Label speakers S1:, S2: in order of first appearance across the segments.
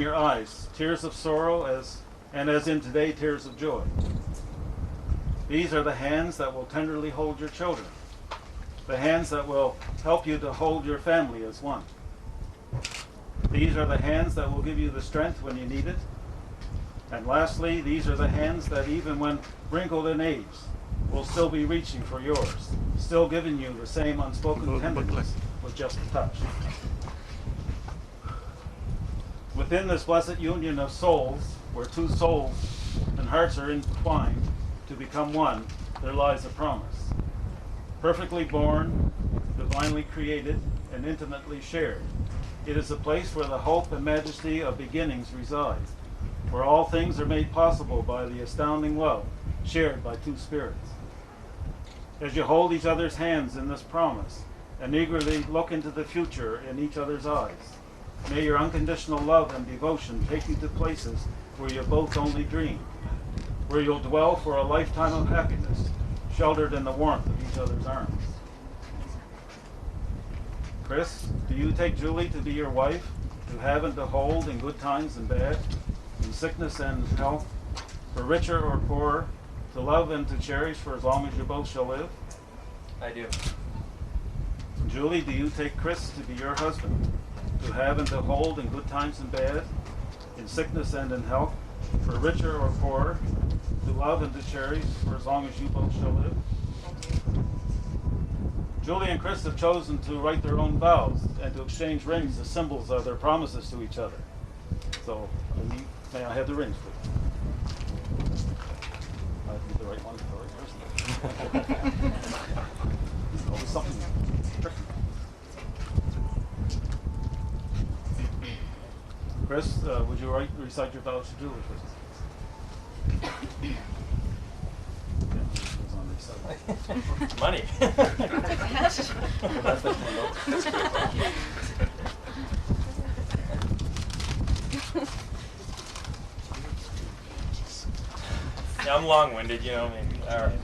S1: from your eyes, tears of sorrow as in today, tears of joy. These are the hands that will tenderly hold your children, the hands that will help you to hold your family as one. These are the hands that will give you the strength when you need it. And lastly, these are the hands that even when wrinkled in age, will still be reaching for yours, still giving you the same unspoken tenderness with just a touch. Within this blessed union of souls, where two souls and hearts are entwined to become one, there lies a promise. Perfectly born, divinely created, and intimately shared. It is a place where the hope and majesty of beginnings reside, where all things are made possible by the astounding love shared by two spirits. As you hold each other's hands in this promise and eagerly look into the future in each other's eyes, may your unconditional love and devotion take you to places where you both only dreamed, where you'll dwell for a lifetime of happiness, sheltered in the warmth of each other's arms. Chris, do you take Julie to be your wife, to have and to hold in good times and bad, in sickness and health, for richer or poorer, to love and to cherish for as long as you both shall live?
S2: I do.
S1: Julie, do you take Chris to be your husband, to have and to hold in good times and bad, in sickness and in health, for richer or poorer, to love and to cherish for as long as you both shall live? Julie and Chris have chosen to write their own vows and to exchange rings as symbols of their promises to each other. So, may I have the rings, please? I think the right one for the right person. There's always something tricky. Chris, would you recite your vows to Julie first?
S2: Money. Yeah, I'm long-winded, you know me. All right.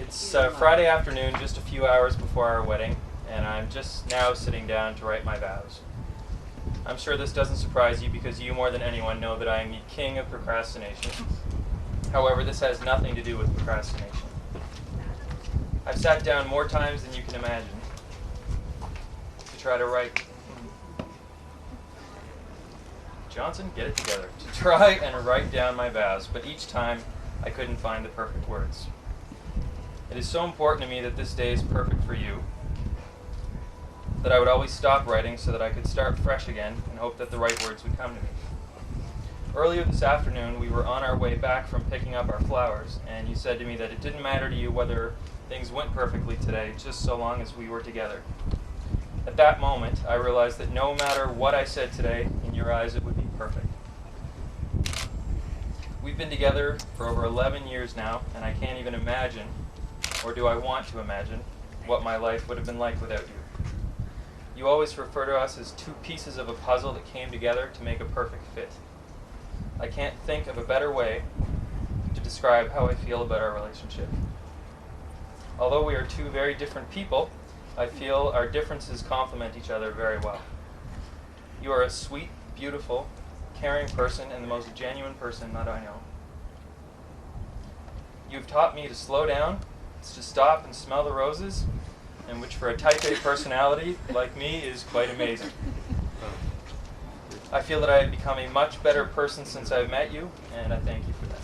S2: It's Friday afternoon, just a few hours before our wedding, and I'm just now sitting down to write my vows. I'm sure this doesn't surprise you because you more than anyone know that I am the king of procrastination. However, this has nothing to do with procrastination. I've sat down more times than you can imagine to try to write. Johnson, get it together. To try and write down my vows, but each time I couldn't find the perfect words. It is so important to me that this day is perfect for you that I would always stop writing so that I could start fresh again and hope that the right words would come to me. Earlier this afternoon, we were on our way back from picking up our flowers, and you said to me that it didn't matter to you whether things went perfectly today, just so long as we were together. At that moment, I realized that no matter what I said today, in your eyes it would be perfect. We've been together for over 11 years now, and I can't even imagine, or do I want to imagine, what my life would have been like without you. You always refer to us as two pieces of a puzzle that came together to make a perfect fit. I can't think of a better way to describe how I feel about our relationship. Although we are two very different people, I feel our differences complement each other very well. You are a sweet, beautiful, caring person and the most genuine person that I know. You've taught me to slow down, to stop and smell the roses, and which for a type A personality like me is quite amazing. I feel that I have become a much better person since I've met you, and I thank you for that.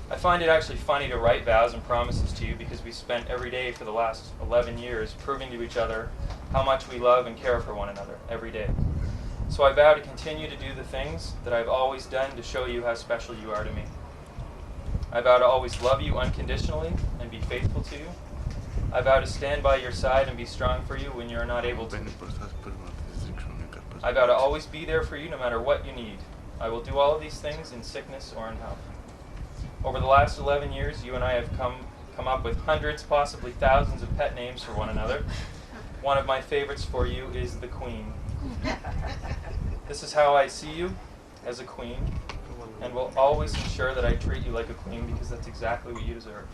S2: I find it actually funny to write vows and promises to you because we spent every day for the last 11 years proving to each other how much we love and care for one another every day. So I vow to continue to do the things that I've always done to show you how special you are to me. I vow to always love you unconditionally and be faithful to you. I vow to stand by your side and be strong for you when you are not able to. I vow to always be there for you no matter what you need. I will do all of these things in sickness or in health. Over the last 11 years, you and I have come up with hundreds, possibly thousands of pet names for one another. One of my favorites for you is the Queen. This is how I see you, as a queen, and will always ensure that I treat you like a queen because that's exactly what you deserve.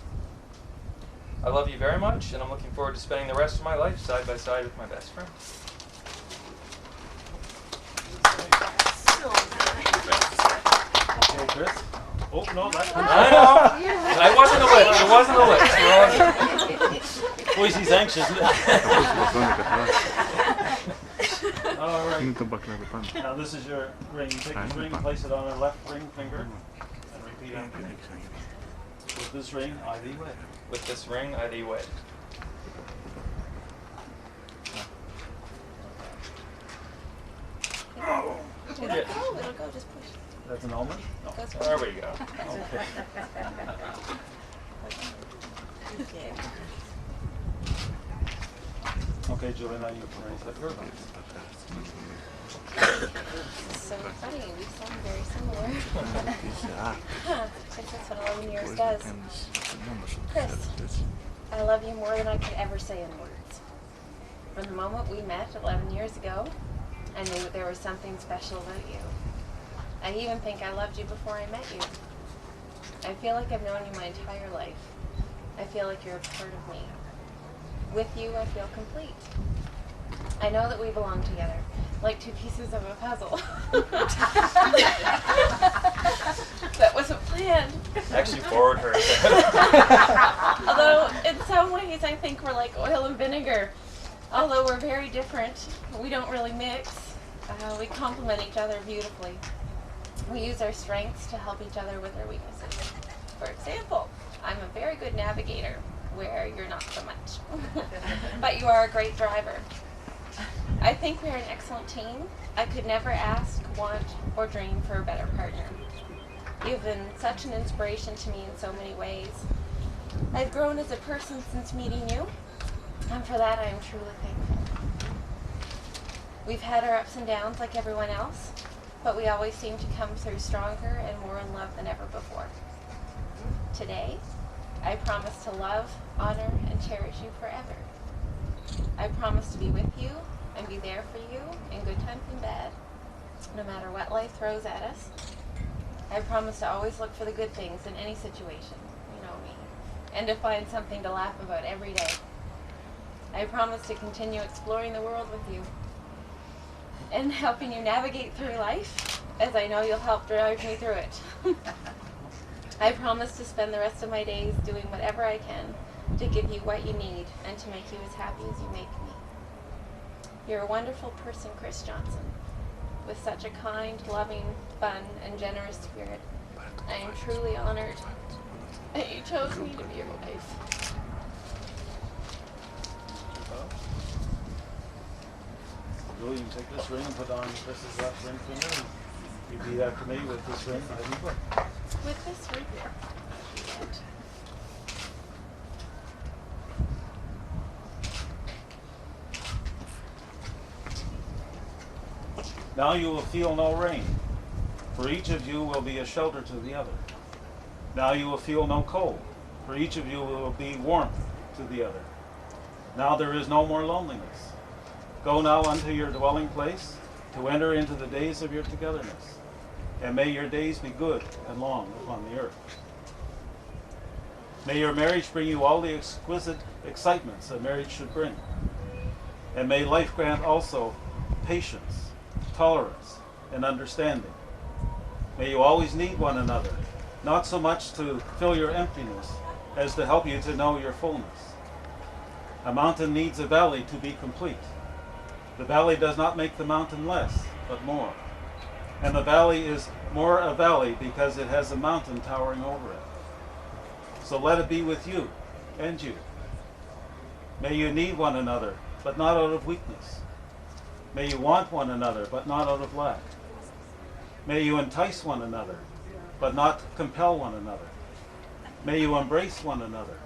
S2: I love you very much, and I'm looking forward to spending the rest of my life side by side with my best friend.
S1: Chris. Oh, no, that comes
S2: I know. I wasn't a lick. It wasn't a lick.
S1: Boy, he's anxious. All right. Now this is your ring. You take this ring and place it on our left ring finger. And repeat after me. With this ring, I thee wed.
S2: With this ring, I thee wed.
S3: It'll go, just push.
S1: That's an almond? No.
S2: There we go.
S1: Okay.
S3: Okay.
S1: Okay, Julie, now you can raise that your ring.
S3: This is so funny. We sound very similar. Huh. I guess that's what 11 years does. Chris, I love you more than I could ever say in words. From the moment we met 11 years ago, I knew that there was something special about you. I even think I loved you before I met you. I feel like I've known you my entire life. I feel like you're a part of me. With you, I feel complete. I know that we belong together, like two pieces of a puzzle. That wasn't planned.
S2: Actually, forward her.
S3: Although, in some ways, I think we're like oil and vinegar. Although we're very different, we don't really mix. We complement each other beautifully. We use our strengths to help each other with our weaknesses. For example, I'm a very good navigator, where you're not so much. But you are a great driver. I think we're an excellent team. I could never ask, want, or dream for a better partner. You've been such an inspiration to me in so many ways. I've grown as a person since meeting you, and for that I am truly thankful. We've had our ups and downs like everyone else, but we always seem to come through stronger and more in love than ever before. Today, I promise to love, honor, and cherish you forever. I promise to be with you and be there for you in good times and bad, no matter what life throws at us. I promise to always look for the good things in any situation, you know me, and to find something to laugh about every day. I promise to continue exploring the world with you and helping you navigate through life, as I know you'll help drive me through it. I promise to spend the rest of my days doing whatever I can to give you what you need and to make you as happy as you make me. You're a wonderful person, Chris Johnson, with such a kind, loving, fun, and generous spirit. I am truly honored that you chose me to be your wife.
S1: Julie, you can take this ring and put on Chris's left ring finger. You repeat after me with this ring, I thee wed.
S3: With this ring.
S1: Now you will feel no rain, for each of you will be a shelter to the other. Now you will feel no cold, for each of you will be warmth to the other. Now there is no more loneliness. Go now unto your dwelling place, to enter into the days of your togetherness, and may your days be good and long upon the earth. May your marriage bring you all the exquisite excitements a marriage should bring, and may life grant also patience, tolerance, and understanding. May you always need one another, not so much to fill your emptiness as to help you to know your fullness. A mountain needs a valley to be complete. The valley does not make the mountain less, but more. And the valley is more a valley because it has a mountain towering over it. So let it be with you and you. May you need one another, but not out of weakness. May you want one another, but not out of lack. May you entice one another, but not compel one another. May you embrace one another,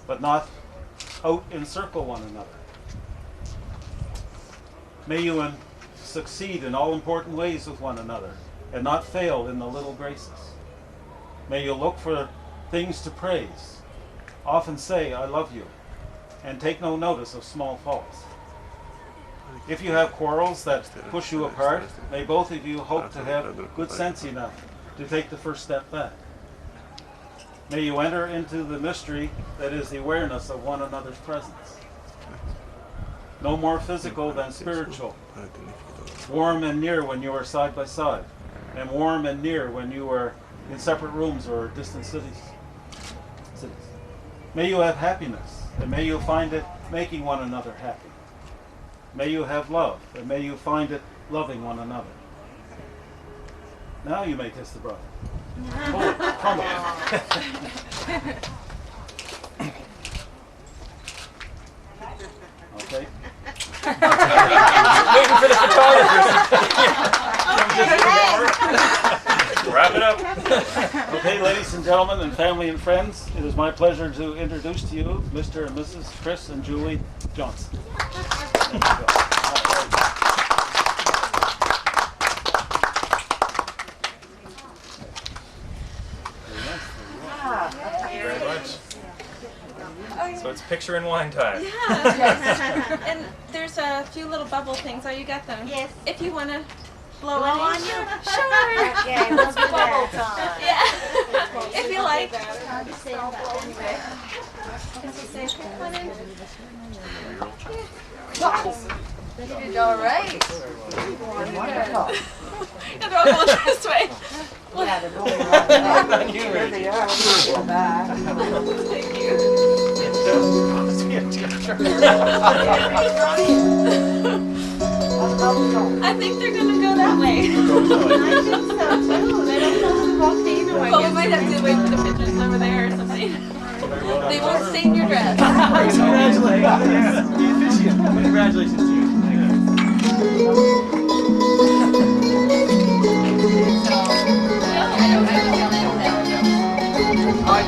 S1: but not out-encircle one another. May you succeed in all important ways with one another, and not fail in the little graces. May you look for things to praise, often say, I love you, and take no notice of small faults. If you have quarrels that push you apart, may both of you hope to have good sense enough to take the first step back. May you enter into the mystery that is the awareness of one another's presence. No more physical than spiritual. Warm and near when you are side by side, and warm and near when you are in separate rooms or distant cities. May you have happiness, and may you find it making one another happy. May you have love, and may you find it loving one another. Now you may kiss the bride. Oh, crumble. Okay.
S2: Waiting for the photographer. Wrap it up.
S1: Okay, ladies and gentlemen, and family and friends, it is my pleasure to introduce to you Mr. and Mrs. Chris and Julie Johnson. There you go.
S2: So it's picture and wine time.
S3: Yeah. And there's a few little bubble things. Oh, you got them?
S4: Yes.
S3: If you want to
S4: Blow on you?
S3: Sure.
S4: Okay, we'll do bubble time.
S3: Yeah. If you like.
S4: You did all right.
S3: Wonderful. And they're all going this way.
S4: Yeah, they're going Here they are.
S3: Thank you. I think they're going to go that way.
S4: I think so too. They don't know who walked in or
S3: Well, we might have to wait for the pictures over there or something. They won't stain your dress.
S2: Congratulations to you.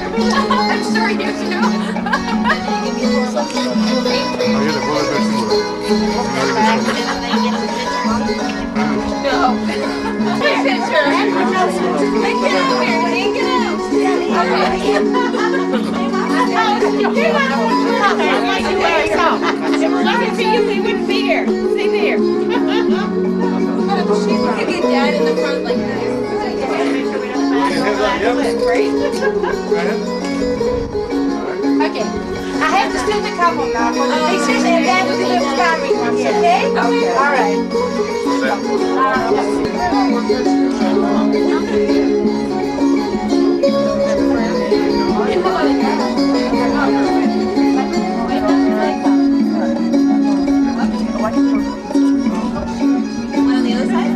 S3: I'm sure you do. No. Picture. Take it out here. Take it out. If it wasn't for you, we wouldn't be here. Stay there. Give your dad in the front like this.
S4: Okay. I have to still the couple now for the pictures and then the gathering ones, okay? Okay. All right.
S3: One on the other side?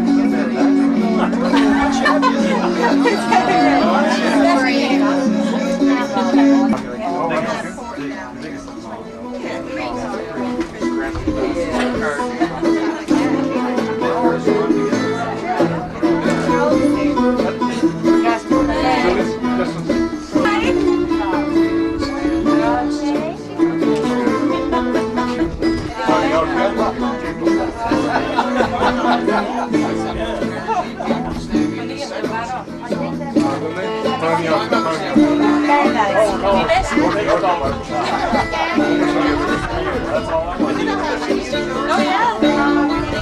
S3: Oh yeah,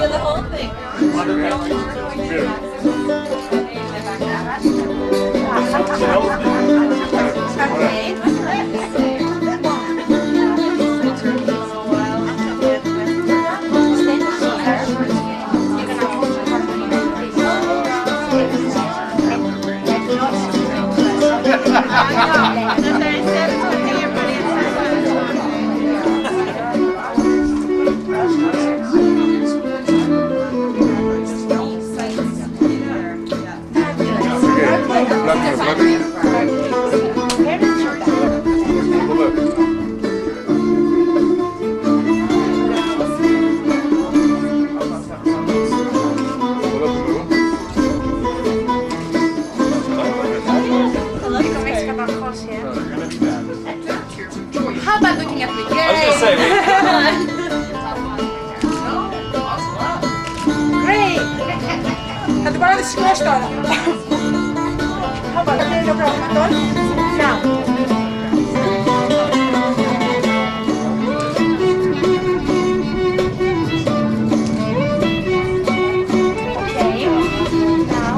S3: the whole thing. How about looking at me?
S2: I was going to say,
S4: Great! At the bottom of the square star. How about the no problem at all? Now. Okay. Now.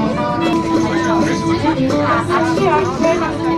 S4: Actually,